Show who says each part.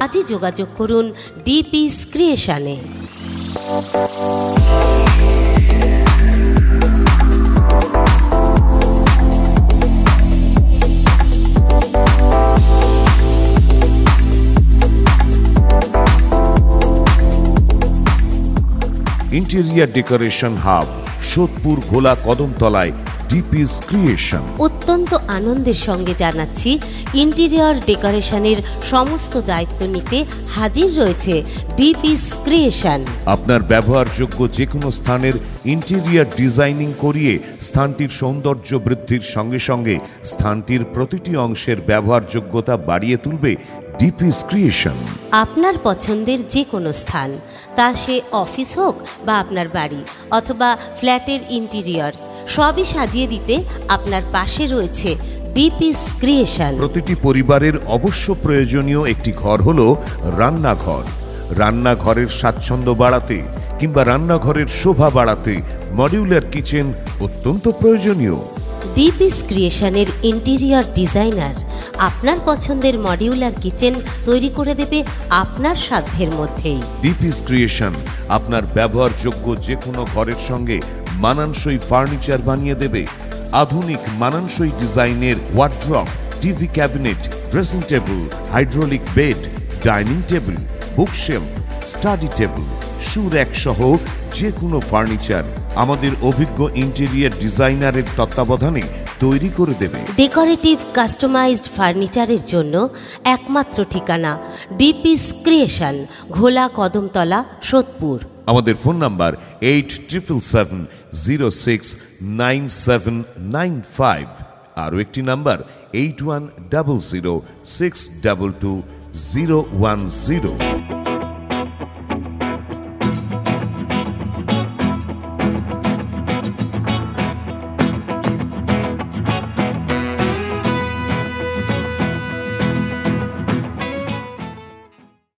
Speaker 1: আজই যোগাযোগ করুন ডিপিস ক্রিয়েশনে।
Speaker 2: ইন্টেরিয়ার ডেকোরেশন হাব, সোদপুর ঘোলা কদমতলায় ডিপিস ক্রিয়েশন।
Speaker 1: অত্যন্ত আনন্দের সঙ্গে জানাচ্ছি, ইন্টেরিয়র ডেকোরেশনের সমস্ত দায়িত্ব নিতে হাজির রয়েছে ডিপিস ক্রিয়েশন।
Speaker 2: আপনার ব্যবহারযোগ্য যে কোনো স্থানের ইন্টেরিয়ার ডিজাইনিং করিয়ে স্থানটির সৌন্দর্য বৃদ্ধির সঙ্গে সঙ্গে স্থানটির প্রতিটি অংশের ব্যবহারযোগ্যতা বাড়িয়ে তুলবে ডিপিস ক্রিয়েশন।
Speaker 1: আপনার পছন্দের যে কোনো স্থান, তা সে অফিস হোক বা আপনার বাড়ি অথবা ফ্ল্যাটের ইন্টেরিয়র, সবই সাজিয়ে দিতে আপনার পাশে রয়েছে ডিপিস ক্রিয়েশন।
Speaker 2: প্রতিটি পরিবারের অবশ্য প্রয়োজনীয় একটি ঘর হলো রান্নাঘর। রান্নাঘরের স্বাচ্ছন্দ্য বাড়াতে কিংবা রান্নাঘরের শোভা বাড়াতে মডিউলার কিচেন অত্যন্ত প্রয়োজনীয়।
Speaker 1: ডিপিস ক্রিয়েশনের ইন্টেরিয়র ডিজাইনার আপনার পছন্দের মডিউলার কিচেন তৈরি করে দেবে আপনার সাধ্যের মধ্যেই।
Speaker 2: ডিপিস ক্রিয়েশন আপনার ব্যবহারযোগ্য যে কোনো ঘরের সঙ্গে মানানসই ফার্নিচার বানিয়ে দেবে। আধুনিক মানানসই ডিজাইনের wardrobe, TV cabinet, dressing table, hydraulic bed, dining table, bookshelf, study table, শু র‍্যাক সহ যে কোনো ফার্নিচার আমাদের অভিজ্ঞ ইন্টেরিয়র ডিজাইনারের তত্ত্বাবধানে তৈরি করে দেবে।
Speaker 1: ডেকোরেটিভ কাস্টমাইজড ফার্নিচারের জন্য একমাত্র ঠিকানা ডিপিস ক্রিয়েশন, ঘোলা কদমতলা, সোদপুর।
Speaker 2: আমাদের ফোন নাম্বার 8177069795, আরও একটি নাম্বার 8100622010।